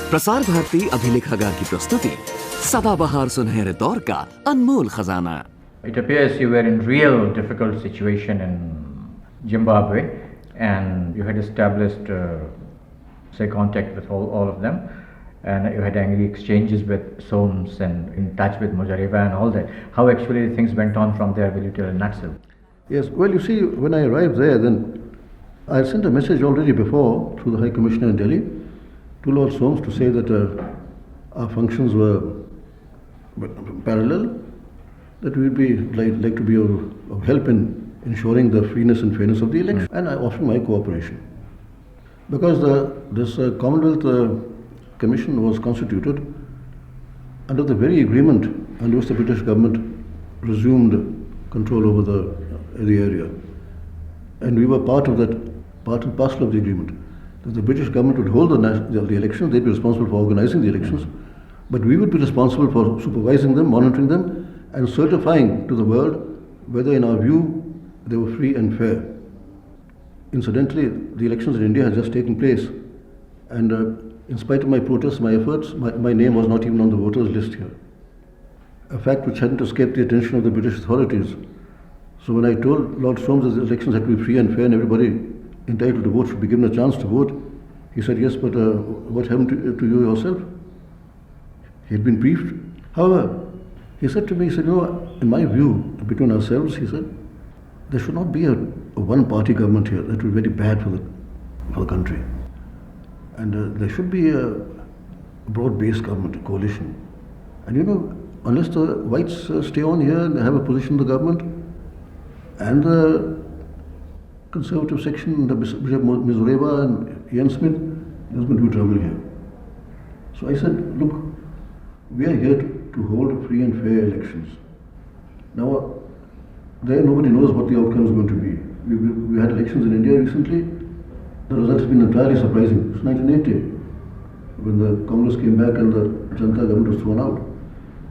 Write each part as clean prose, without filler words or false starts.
प्रसार भारती अभिलेखागार की प्रस्तुति सदाबहार सुनहरे दौर का अनमोल खजाना। It appears you were in real difficult situation in Zimbabwe, and you had established, say, contact with all of them, and you had angry exchanges with Soames and in touch with Mujareva and all that. How actually things went on from there? Will you tell in a nutshell? Yes, well, you see, when I arrived there, then I sent a message already before through the High Commissioner in Delhi to Lord Soames to say that our functions were parallel, that we would be like to be of help in ensuring the freeness and fairness of the election, and I offered my cooperation. Because this Commonwealth Commission was constituted under the very agreement under which the British government resumed control over the area. And we were part and parcel of the agreement. That the British government would hold the elections, they'd be responsible for organizing the elections, but we would be responsible for supervising them, monitoring them, and certifying to the world whether in our view they were free and fair. Incidentally, the elections in India had just taken place, and in spite of my protests, my efforts, my name was not even on the voters list here. A fact which hadn't escaped the attention of the British authorities. So when I told Lord Soames that the elections had to be free and fair and everybody entitled to vote should be given a chance to vote, he said, yes, but what happened to you yourself? He had been briefed. However, he said to me, he said, in my view, between ourselves, he said, there should not be a one-party government here. That would be very bad for the country. And there should be a broad-based government, a coalition. And unless the whites stay on here and have a position in the government, and the conservative section, the Bishop Mujareva and Ian Smith, there's going to be trouble here. So I said, look, we are here to hold free and fair elections. Now, there nobody knows what the outcome is going to be. We had elections in India recently. The result has been entirely surprising. It's 1980, when the Congress came back and the Janata government was thrown out.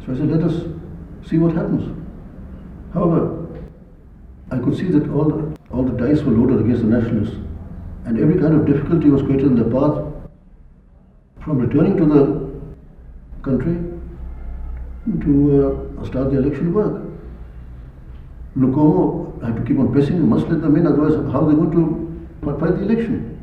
So I said, let us see what happens. However, I could see that all the dice were loaded against the nationalists, and every kind of difficulty was created in their path from returning to the country to start the election work. Nkomo had to keep on pressing, you must let them in, otherwise how are they going to fight the election?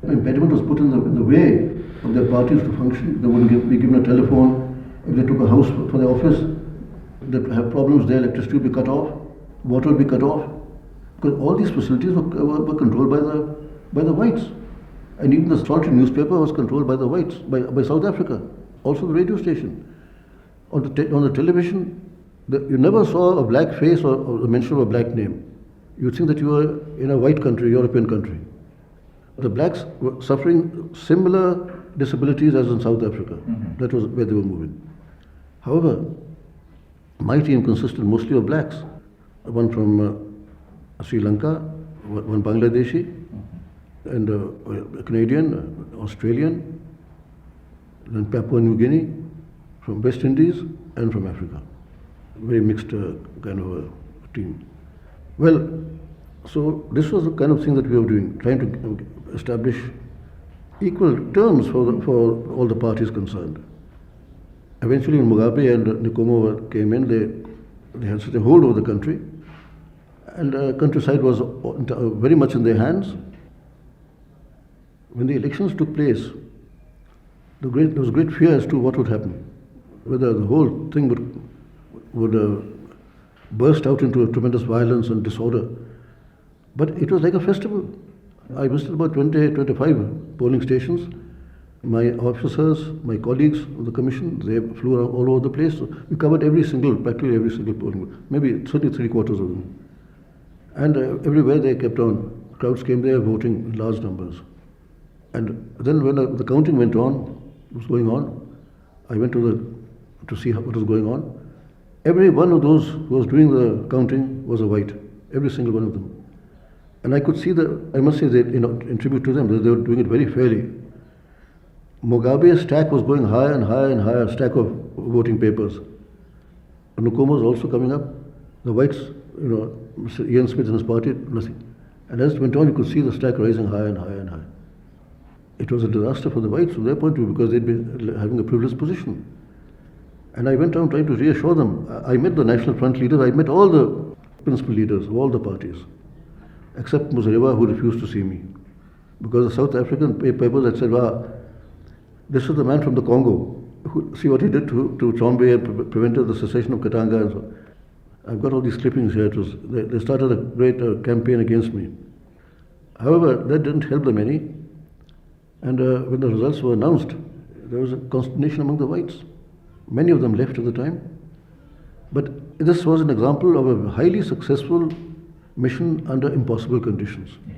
An impediment was put in the way of their parties to function. They wouldn't be given a telephone. If they took a house for their office, they'd have problems, their electricity would be cut off, water would be cut off, because all these facilities were controlled by the whites. And even the solitary newspaper was controlled by the whites, by South Africa. Also the radio station. On the television, you never saw a black face or the mention of a black name. You'd think that you were in a white country, European country. The blacks were suffering similar disabilities as in South Africa. Mm-hmm. That was where they were moving. However, my team consisted mostly of blacks. One from Sri Lanka, one Bangladeshi, and a Canadian, Australian, then Papua New Guinea, from West Indies, and from Africa. Very mixed kind of a team. Well, so this was the kind of thing that we were doing, trying to establish equal terms for all the parties concerned. Eventually, when Mugabe and Nkomo came in, they had such a hold over the country, and the countryside was very much in their hands. When the elections took place, there was great fear as to what would happen, whether the whole thing would burst out into a tremendous violence and disorder. But it was like a festival. I visited about 25 polling stations. My officers, my colleagues of the commission, they flew around all over the place. So we covered practically every single polling booth, maybe certainly 3/4 of them. And everywhere they kept on. Crowds came there voting in large numbers. And then when the counting was going on, I went to see what was going on. Every one of those who was doing the counting was a white, every single one of them. And I could see I must say that, in tribute to them, they were doing it very fairly. Mugabe's stack was going higher and higher and higher, stack of voting papers. Nkomo was also coming up. The whites, Mr. Ian Smith and his party, nothing. And as it went on, you could see the stack rising higher and higher and higher. it was a disaster for the whites from their point of view because they'd been having a privileged position. And I went around trying to reassure them. I met the National Front leaders, I met all the principal leaders of all the parties, except Muzarewa, who refused to see me. Because the South African papers had said, wow, this is the man from the Congo. See what he did to Chombe and prevented the secession of Katanga and so. I've got all these clippings here. They started a great campaign against me. However, that didn't help them any. And when the results were announced, there was a consternation among the whites. Many of them left at the time. But this was an example of a highly successful mission under impossible conditions. Yes.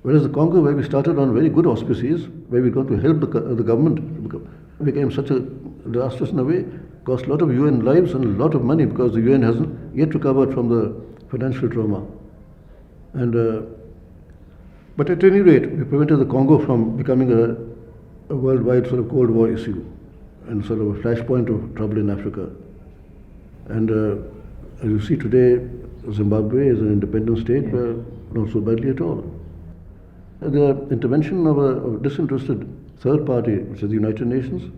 Whereas the Congo, where we started on very good auspices, where we got to help the government, became such a disastrous in a way, cost a lot of UN lives and a lot of money because the UN hasn't yet recovered from the financial trauma. And but at any rate, we prevented the Congo from becoming a worldwide sort of Cold War issue and sort of a flashpoint of trouble in Africa. And as you see today, Zimbabwe is an independent state, not so badly at all. The intervention of a disinterested third party, which is the United Nations,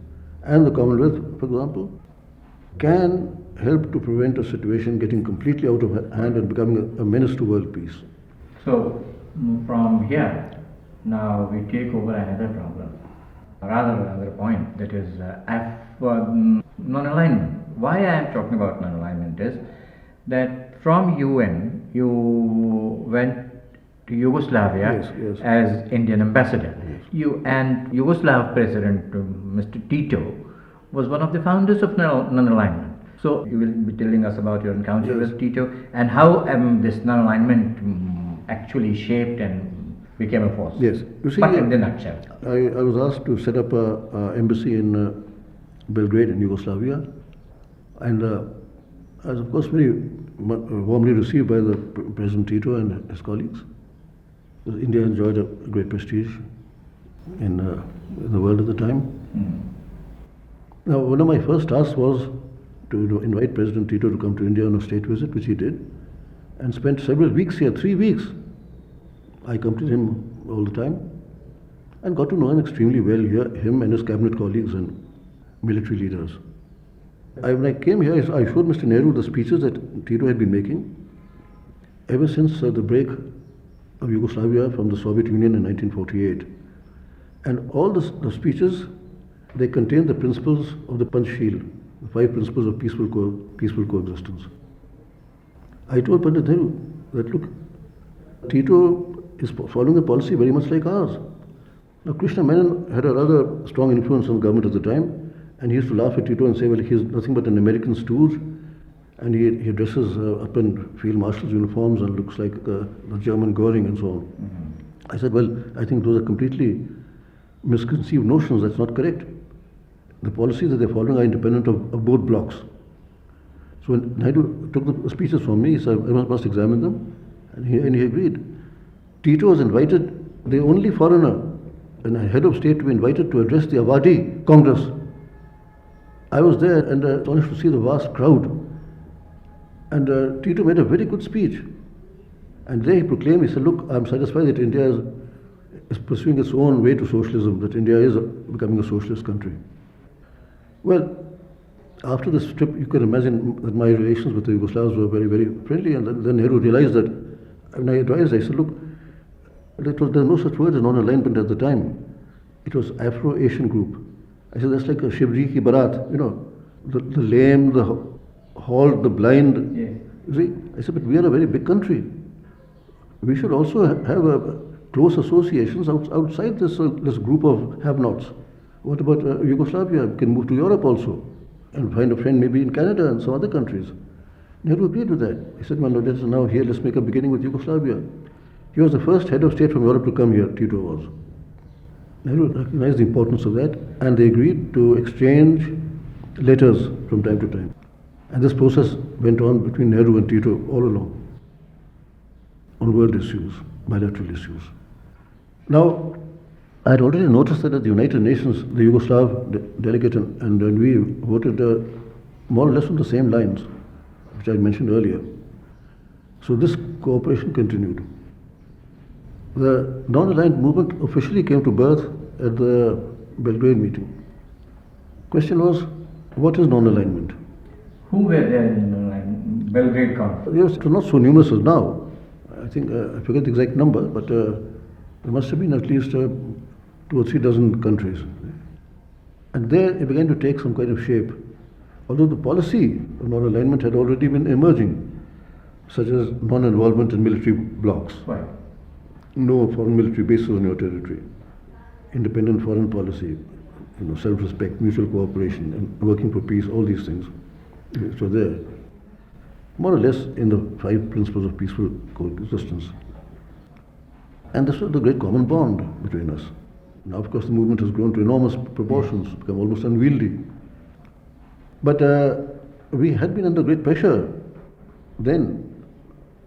and the Commonwealth, for example, can help to prevent a situation getting completely out of hand and becoming a menace to world peace. So, from here, now we take over another problem, rather another point, that is non-alignment. Why I am talking about non-alignment is that from UN, you went to Yugoslavia yes. as Indian ambassador. Yes. You and Yugoslav President Mr. Tito was one of the founders of non-alignment. So you will be telling us about your encounter with Tito and how this non-alignment actually shaped and became a force. Yes. You see, but in the nutshell. I was asked to set up an embassy in Belgrade in Yugoslavia, and I was of course very warmly received by the President Tito and his colleagues. India enjoyed a great prestige in the world at the time. Now, one of my first tasks was to invite President Tito to come to India on a state visit, which he did, and spent several weeks here, 3 weeks. I accompanied him all the time and got to know him extremely well here, him and his cabinet colleagues and military leaders. When I came here, I showed Mr. Nehru the speeches that Tito had been making ever since the break of Yugoslavia from the Soviet Union in 1948. And all the speeches, they contain the principles of the Panchsheel, the 5 principles of peaceful coexistence. I told Pandit Nehru that, look, Tito is following a policy very much like ours. Now, Krishna Menon had a rather strong influence on the government at the time, and he used to laugh at Tito and say, well, he's nothing but an American stooge, and he dresses up in field marshal's uniforms and looks like the German Goring and so on. I said, well, I think those are completely misconceived notions. That's not correct. The policies that they're following are independent of both blocks. So when Naidu took the speeches from me, he said, I must examine them, and he agreed. Tito was invited, the only foreigner and a head of state to be invited to address the Awadi Congress. I was there and astonished to see the vast crowd. And Tito made a very good speech. And there he proclaimed, he said, look, I'm satisfied that India is pursuing its own way to socialism, that India is becoming a socialist country. Well, after this trip, you can imagine that my relations with the Yugoslavs were very, very friendly. And then Nehru realized that, when I advised, I said, look, there was no such word as non-alignment at the time. It was Afro-Asian group. I said, that's like a Shivji ki Bharat, you know, the lame, the halt, the blind. Yes. You see, I said, but we are a very big country. We should also have close associations outside this group of have-nots. What about Yugoslavia? We can move to Europe also and find a friend maybe in Canada and some other countries. Nehru agreed with that. He said, well, let's make a beginning with Yugoslavia. He was the first head of state from Europe to come here, Tito was. Nehru recognized the importance of that, and they agreed to exchange letters from time to time. And this process went on between Nehru and Tito all along, on world issues, bilateral issues. Now, I had already noticed that at the United Nations, the Yugoslav delegate and we voted more or less on the same lines, which I mentioned earlier. So this cooperation continued. The non-aligned movement officially came to birth at the Belgrade meeting. Question was, what is non-alignment? Who were there in Belgrade conference? Yes, it was not so numerous as now. I think, I forget the exact number, but there must have been at least 2 or 3 dozen countries. And there it began to take some kind of shape. Although the policy of non-alignment had already been emerging, such as non-involvement in military blocs, Right. no foreign military bases on your territory, independent foreign policy, self-respect, mutual cooperation, and working for peace, all these things, which were there, more or less in the 5 principles of peaceful coexistence. And this was the great common bond between us. Now, of course, the movement has grown to enormous proportions, become almost unwieldy. But we had been under great pressure then,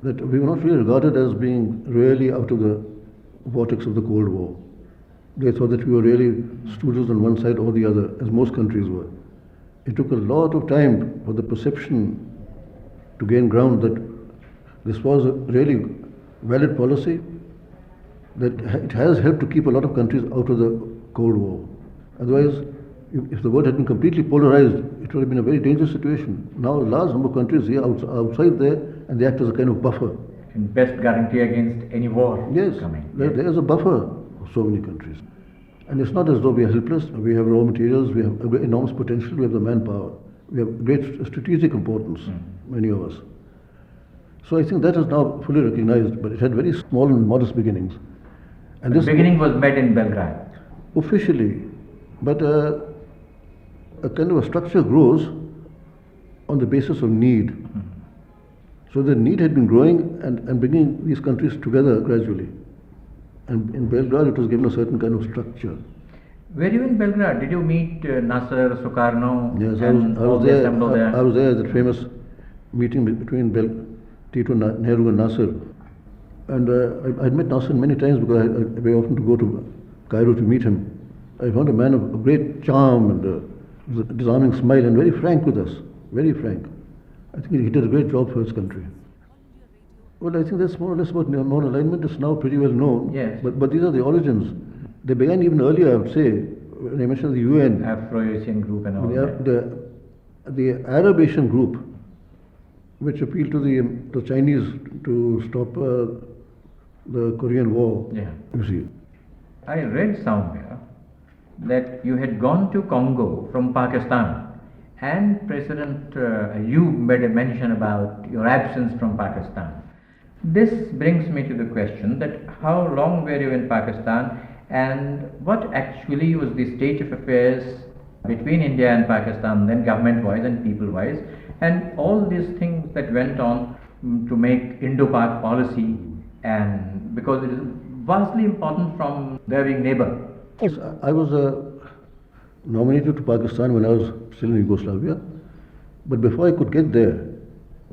that we were not really regarded as being really out of the vortex of the Cold War. They thought that we were really stooges on one side or the other, as most countries were. It took a lot of time for the perception to gain ground that this was a really valid policy, that it has helped to keep a lot of countries out of the Cold War. Otherwise, if the world had been completely polarized, it would have been a very dangerous situation. Now, a large number of countries here outside there, and they act as a kind of buffer. And best guarantee against any war Yes, coming. there is a buffer for so many countries. And it's not as though we are helpless. We have raw materials, we have enormous potential, we have the manpower, we have great strategic importance, many of us. So I think that is now fully recognized, but it had very small and modest beginnings. And The beginning was made in Belgrade. officially, but a kind of a structure grows on the basis of need. So the need had been growing and bringing these countries together gradually. And in Belgrade, it was given a certain kind of structure. Were you in Belgrade? Did you meet Nasser, Sukarno? Yes, and I all was the there. assembly there? I was there at the famous meeting between Tito, Nehru, and Nasser. And I'd met Nasser many times because I very often to go to Cairo to meet him. I found a man of great charm and with a disarming smile and very frank with us, very frank. I think he did a great job for his country. Well, I think that's more or less about non-alignment. It's now pretty well known. Yes. But these are the origins. They began even earlier, I would say, when I mentioned the UN. Afro-Asian group and all that. The Arab Asian group, which appealed to the Chinese to stop the Korean War. Yeah. You see. I read somewhere that you had gone to Congo from Pakistan, and President Ayub made a mention about your absence from Pakistan. This brings me to the question that how long were you in Pakistan, and what actually was the state of affairs between India and Pakistan, then government-wise and people-wise, and all these things that went on to make Indo-Pak policy, and because it is vastly important from their being neighbor. Yes, I was nominated to Pakistan when I was still in Yugoslavia, but before I could get there,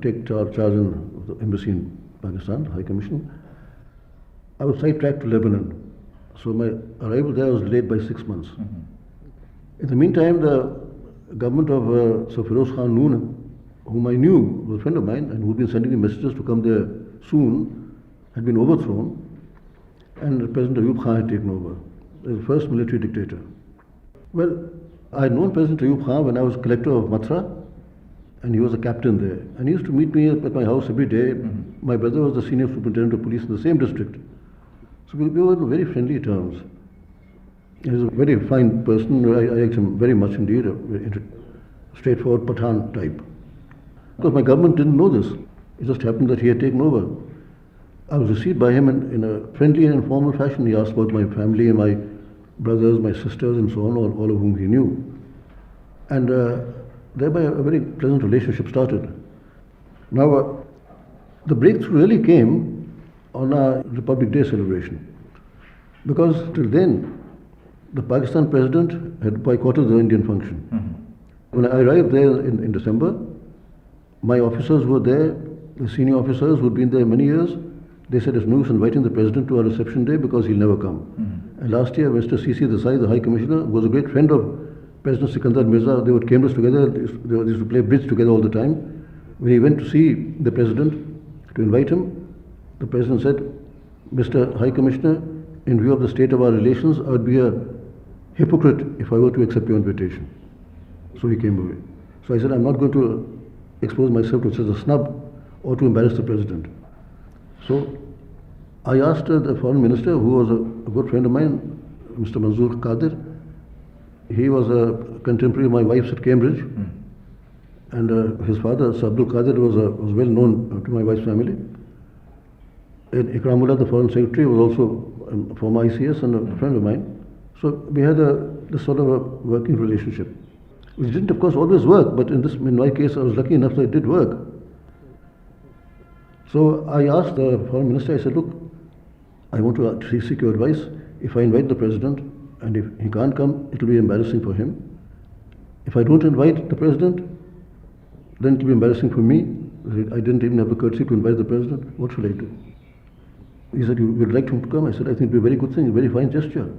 take charge in the embassy in Pakistan, High Commission, I was sidetracked to Lebanon. So my arrival there was delayed by 6 months. In the meantime, the government of Sir Firoz Khan Noon, whom I knew was a friend of mine and who had been sending me messages to come there soon, had been overthrown, and President Ayub Khan had taken over as the first military dictator. Well, I had known President Ayub Khan when I was collector of Mathura, and he was a captain there. And he used to meet me at my house every day. My brother was the senior superintendent of police in the same district. So we were on very friendly terms. He was a very fine person. I liked him very much indeed, a very straightforward Pathan type. Because my government didn't know this. It just happened that he had taken over. I was received by him in a friendly and informal fashion. He asked about my family and my brothers, my sisters, and so on, all of whom he knew. And thereby a very pleasant relationship started. Now, the breakthrough really came on our Republic Day celebration. Because till then, the Pakistan president had boycotted the Indian function. When I arrived there in December, my officers were there, the senior officers who had been there many years. They said it's no use inviting the president to our reception day because he'll never come. And last year, Mr. C.C. Desai, the High Commissioner, who was a great friend of President Sikandar Mirza. They would Cambridge together, they used to play bridge together all the time. When he went to see the president to invite him, the president said, Mr. High Commissioner, in view of the state of our relations, I would be a hypocrite if I were to accept your invitation. So he came away. So I said, I'm not going to expose myself to such a snub or to embarrass the President. So I asked the Foreign Minister, who was a good friend of mine, Mr. Manzoor Qadir. He was a contemporary of my wife's at Cambridge. And his father, Sir Abdul Qadir, was well known to my wife's family. And Ikramullah, the Foreign Secretary, was also a former ICS and a friend of mine. So we had this sort of a working relationship, which didn't, of course, always work, but in my case, I was lucky enough that it did work. So I asked the Foreign Minister, I said, look, I want to seek your advice. If I invite the President, and if he can't come, it will be embarrassing for him. If I don't invite the President, then it will be embarrassing for me. I didn't even have the courtesy to invite the President. What should I do? He said, you would like him to come? I said, I think it would be a very good thing, a very fine gesture.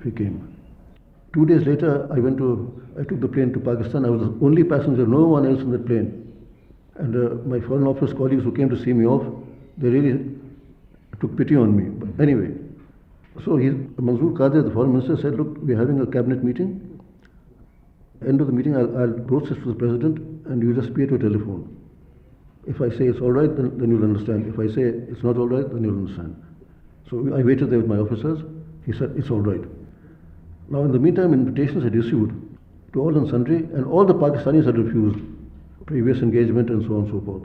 He came. 2 days later, I took the plane to Pakistan. I was the only passenger, no one else in the plane. And my Foreign Office colleagues who came to see me off, they really took pity on me. But anyway, so Manzoor Qadir, the Foreign Minister, said, look, we're having a cabinet meeting. End of the meeting, I'll broach this to the President, and you just pay to a telephone. If I say it's all right, then you'll understand. If I say it's not all right, then you'll understand. So I waited there with my officers. He said, it's all right. Now, in the meantime, invitations had issued to all and sundry, and all the Pakistanis had refused previous engagement and so on and so forth.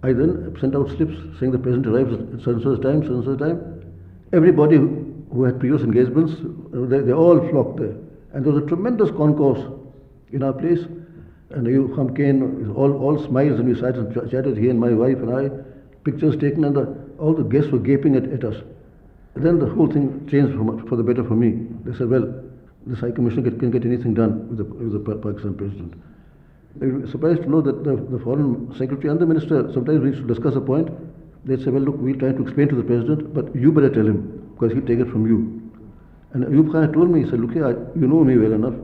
I then sent out slips saying the President arrives at such and such time. Everybody who had previous engagements, they all flocked there. And there was a tremendous concourse in our place. And you come came, all smiles, and we sat and chatted, he and my wife and I, pictures taken, and all the guests were gaping at us. And then the whole thing changed for the better for me. They said, well, this High Commissioner can get anything done with the Pakistan President. They were surprised to know that the Foreign Secretary and the Minister sometimes reached to discuss a point. They'd say, well, look, we'll try to explain to the President, but you better tell him, because he'll take it from you. And Ayub Khan told me, he said, look here, you know me well enough.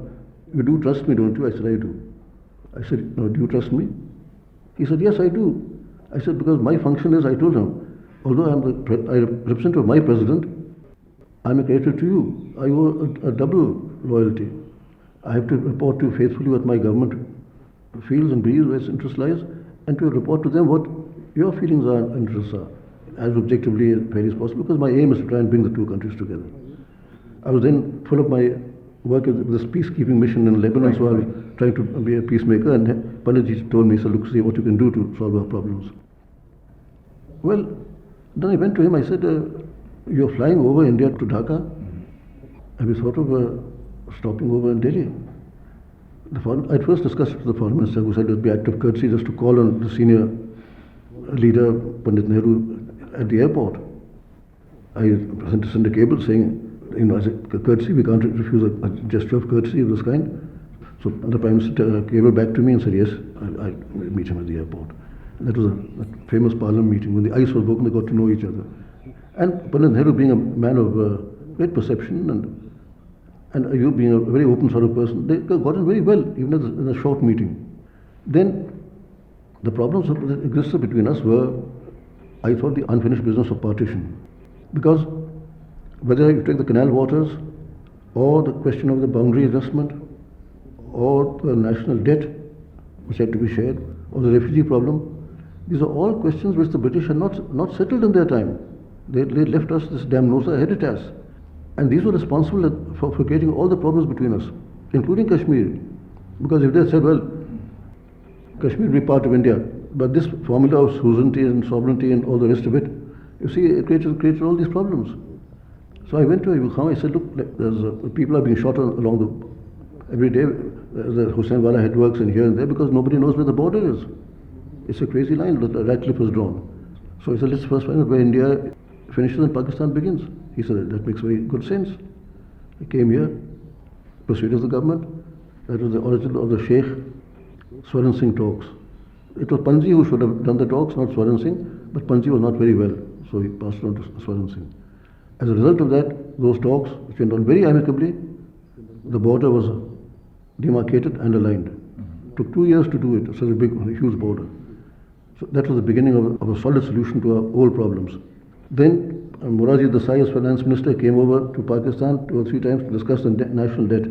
You do trust me, don't you? I said, I do. I said, no, do you trust me? He said, yes, I do. I said, because my function is, I told him, although I represent my President, I'm accredited to you. I owe a double loyalty. I have to report to you faithfully what my government feels and believes, where its interest lies, and to report to them what your feelings are and interests are, as objectively and fairly as possible, because my aim is to try and bring the two countries together. I was then full of my work with this peacekeeping mission in Lebanon, so I was trying to be a peacemaker, and Panditji told me, so look, see what you can do to solve our problems. Well, then I went to him, I said, you're flying over India to Dhaka. Have you thought of stopping over in Delhi? I first discussed it with the Foreign Minister, who said it would be act of courtesy just to call on the senior leader, Pandit Nehru, at the airport. I sent a cable saying, as a courtesy, we can't refuse a gesture of courtesy of this kind. So the Prime Minister came back to me and said, yes, I'll meet him at the airport. And that was a famous Parliament meeting. When the ice was broken, they got to know each other. And Pandit Nehru, being a man of great perception, and you being a very open sort of person, they got on very well, even in a short meeting. Then the problems that existed between us were, I thought, the unfinished business of partition. Because whether you take the canal waters, or the question of the boundary adjustment, or the national debt, which had to be shared, or the refugee problem, these are all questions which the British had not settled in their time. They left us this damn nosa heritas. And these were responsible for creating all the problems between us, including Kashmir. Because if they said, well, Kashmir will be part of India, but this formula of suzerainty and sovereignty and all the rest of it, you see, it created all these problems. So I went to Ayub Khan, I said, look, people are being shot every day. The Hussain Wala headworks and here and there, because nobody knows where the border is. It's a crazy line that Radcliffe was drawn. So I said, let's first find out where India finishes and Pakistan begins. He said, that makes very good sense. I came here, persuaded the government. That was the origin of the Sheikh Swaran Singh talks. It was Panji who should have done the talks, not Swaran Singh, but Panji was not very well, so he passed it on to Swaran Singh. As a result of that, those talks, which went on very amicably, the border was demarcated and aligned. It took 2 years to do it, such a big, huge border. So that was the beginning of a solid solution to our old problems. Then Morarji Desai, as finance minister, came over to Pakistan 2 or 3 times to discuss the national debt.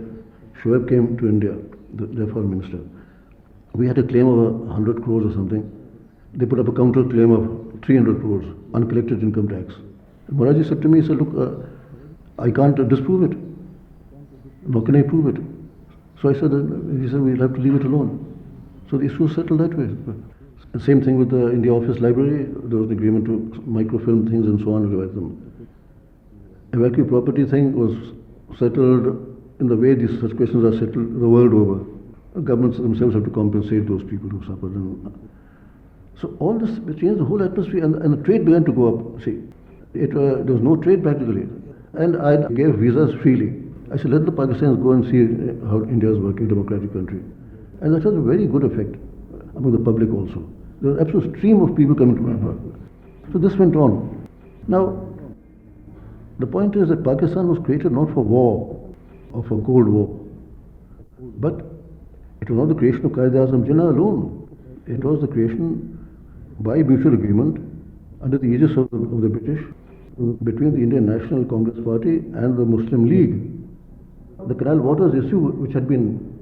Shoaib came to India, the foreign minister. We had a claim of 100 crores or something. They put up a counter claim of 300 crores, uncollected income tax. Morarji said to me, he said, look, I can't disprove it. Nor can I prove it. So I said, he said, we'll have to leave it alone. So the issue was settled that way. The same thing with the India Office Library. There was an agreement to microfilm things and so on and revise them. Evacuee property thing was settled in the way these such questions are settled the world over. Governments themselves have to compensate those people who suffered. So all this changed the whole atmosphere, and the trade began to go up. See, there was no trade practically. And I gave visas freely. I said, let the Pakistanis go and see how India is working, democratic country. And that had a very good effect among the public also. There was an absolute stream of people coming to Pakistan. So this went on. Now, the point is that Pakistan was created not for war or for Cold War, but it was not the creation of Qaeda-e-Azam Jinnah alone. It was the creation by mutual agreement under the aegis of the British between the Indian National Congress Party and the Muslim League. The canal waters issue, which had been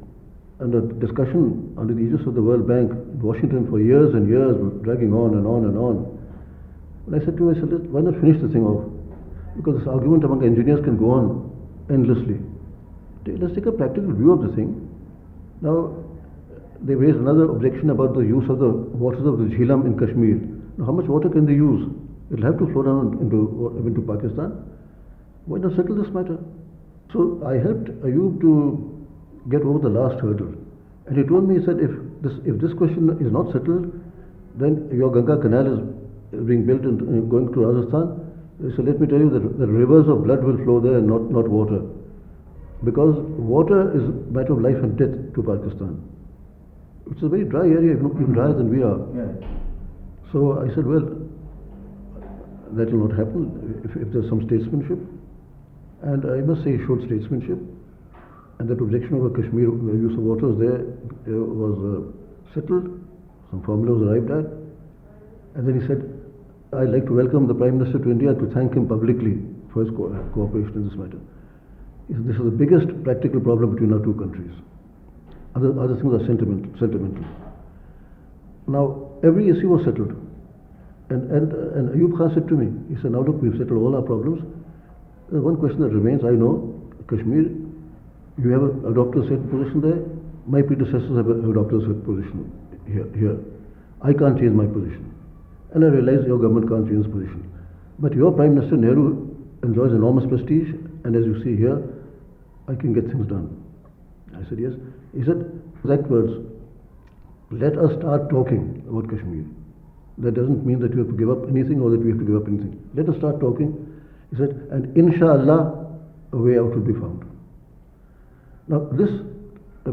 under discussion under the aegis of the World Bank in Washington for years and years, dragging on and on and on. And I said to myself, why not finish the thing off? Because this argument among engineers can go on endlessly. Let's take a practical view of the thing. Now, they raised another objection about the use of the waters of the Jhelum in Kashmir. Now, how much water can they use? It'll have to flow down into Pakistan. Why not settle this matter? So I helped Ayub to get over the last hurdle. And he told me, he said, if this question is not settled, then your Ganga canal is being built and going to Rajasthan. So let me tell you that the rivers of blood will flow there and not water. Because water is a matter of life and death to Pakistan. It's a very dry area, even drier than we are. Yeah. So I said, well, that will not happen if there's some statesmanship. And I must say he showed statesmanship. And that objection over Kashmir, the use of waters there, was settled. Some formula was arrived at. And then he said, I'd like to welcome the Prime Minister to India, to thank him publicly for his cooperation in this matter. He said, this is the biggest practical problem between our two countries. Other things are sentimental. Now, every issue was settled. And Ayub Khan said to me, he said, now look, we've settled all our problems. There's one question that remains. I know, Kashmir, you have adopted a certain position there. My predecessors have adopted a certain position here. I can't change my position. And I realize your government can't change its position. But your Prime Minister Nehru enjoys enormous prestige, and as you see here, I can get things done. I said, yes. He said, exact words, let us start talking about Kashmir. That doesn't mean that you have to give up anything or that we have to give up anything. Let us start talking. He said, and inshallah, a way out will be found. Now, this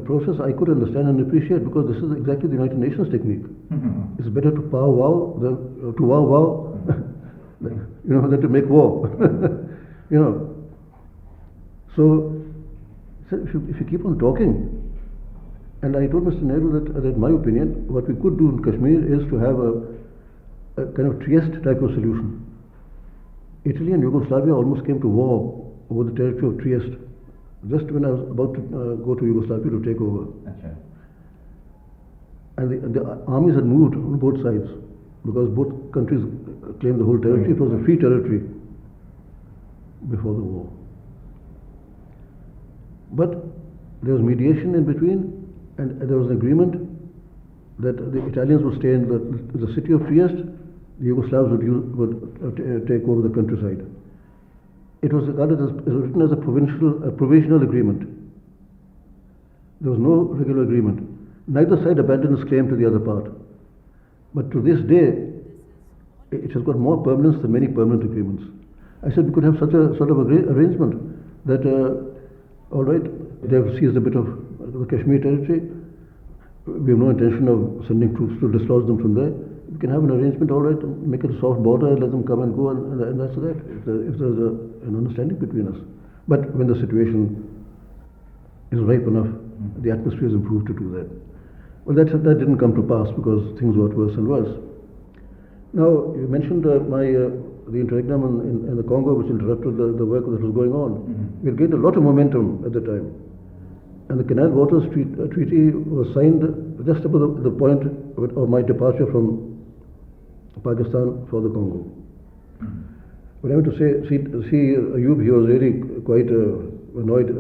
process I could understand and appreciate, because this is exactly the United Nations technique. Mm-hmm. It's better to pow-wow than to wow-wow, than to make war. So if you keep on talking, and I told Mr. Nehru that in my opinion, what we could do in Kashmir is to have a kind of Trieste type of solution. Italy and Yugoslavia almost came to war over the territory of Trieste, just when I was about to go to Yugoslavia to take over. Achha. And the armies had moved on both sides, because both countries claimed the whole territory. It was a free territory before the war. But there was mediation in between, and there was an agreement that the Italians would stay in the city of Trieste, the Yugoslavs would take over the countryside. It was regarded as written as a provisional agreement. There was no regular agreement. Neither side abandoned its claim to the other part. But to this day, it has got more permanence than many permanent agreements. I said we could have such a sort of arrangement that, all right, they have seized a bit of the Kashmir territory. We have no intention of sending troops to dislodge them from there. We can have an arrangement, all right, make it a soft border, let them come and go, and that's that, if there's an understanding between us. But when the situation is ripe enough, the atmosphere is improved to do that. Well, that didn't come to pass because things got worse and worse. Now, you mentioned my the interregnum in the Congo, which interrupted the work that was going on. We had gained a lot of momentum at the time. And the Canal Waters Treaty was signed just about the point of my departure from Pakistan for the Congo. When I went to see Ayub, he was really quite annoyed.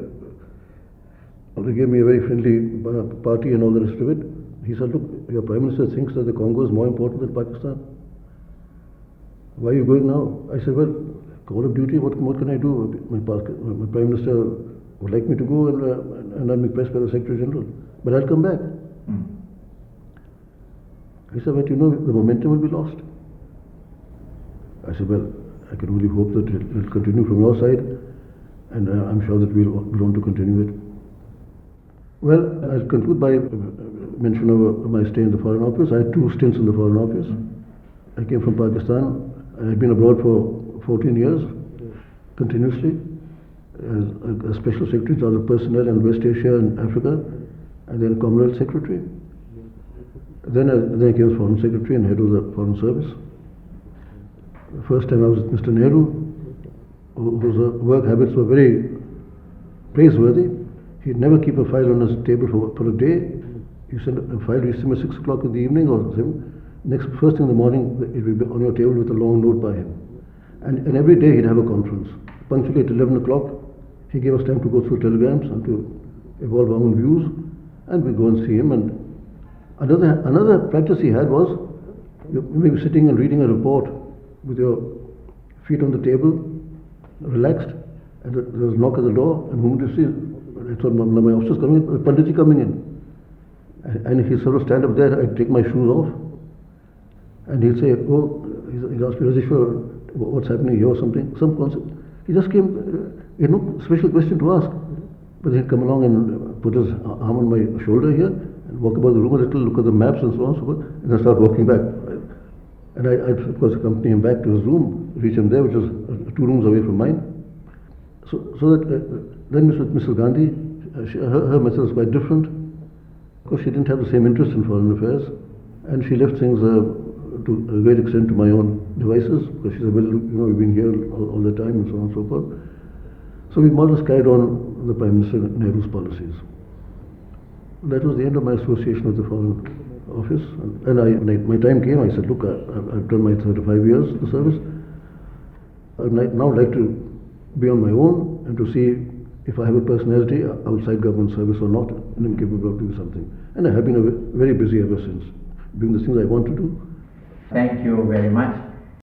They gave me a very friendly party and all the rest of it. He said, look, your Prime Minister thinks that the Congo is more important than Pakistan. Why are you going now? I said, well, call of duty, what can I do? My Prime Minister would like me to go and I'll be pressed by the Secretary General. But I'll come back. He said, but you know, the momentum will be lost. I said, well, I can only hope that it will continue from your side, and I'm sure that we'll want to continue it. Well, I'll conclude by mention of my stay in the Foreign Office. I had 2 stints in the Foreign Office. I came from Pakistan. I had been abroad for 14 years, continuously, as a Special Secretary to other personnel in West Asia and Africa, and then Commonwealth Secretary. Then I came as Foreign Secretary and head of the Foreign Service. The first time I was with Mr. Nehru, whose work habits were very praiseworthy. He'd never keep a file on his table for a day. You send a file, reach him at 6 o'clock in the evening or 7. First thing in the morning, it will be on your table with a long note by him. And every day he'd have a conference. Punctually at 11 o'clock, he gave us time to go through telegrams and to evolve our own views, and we'd go and see him. And another practice he had was, you may be sitting and reading a report with your feet on the table, relaxed, and there was a knock at the door, and whom do you see? I thought, my officer's coming in, Panditji coming in. And he'd sort of stand up there, I'd take my shoes off, and he'd say, oh, he'd ask me, Rajeshwar, what's happening here or something, some concept. He just came, he had no special question to ask, but he'd come along and put his arm on my shoulder here, and walk about the room a little, look at the maps and so on and so forth, and then start walking back. And I'd of course accompany him back to his room, reach him there, which was 2 rooms away from mine. So that then Mrs. Gandhi, her method was quite different. Of course, she didn't have the same interest in foreign affairs, and she left things to a great extent to my own devices, because she said, well, you know, we've been here all the time, and so on and so forth. So we more or less carried on the Prime Minister Nehru's policies. That was the end of my association with the Foreign Office, and when my time came, I said, look, I've done my 35 years in the service. I'd now like to be on my own and to see if I have a personality outside government service or not, and I'm capable of doing something. And I have been very busy ever since, doing the things I want to do. Thank you very much.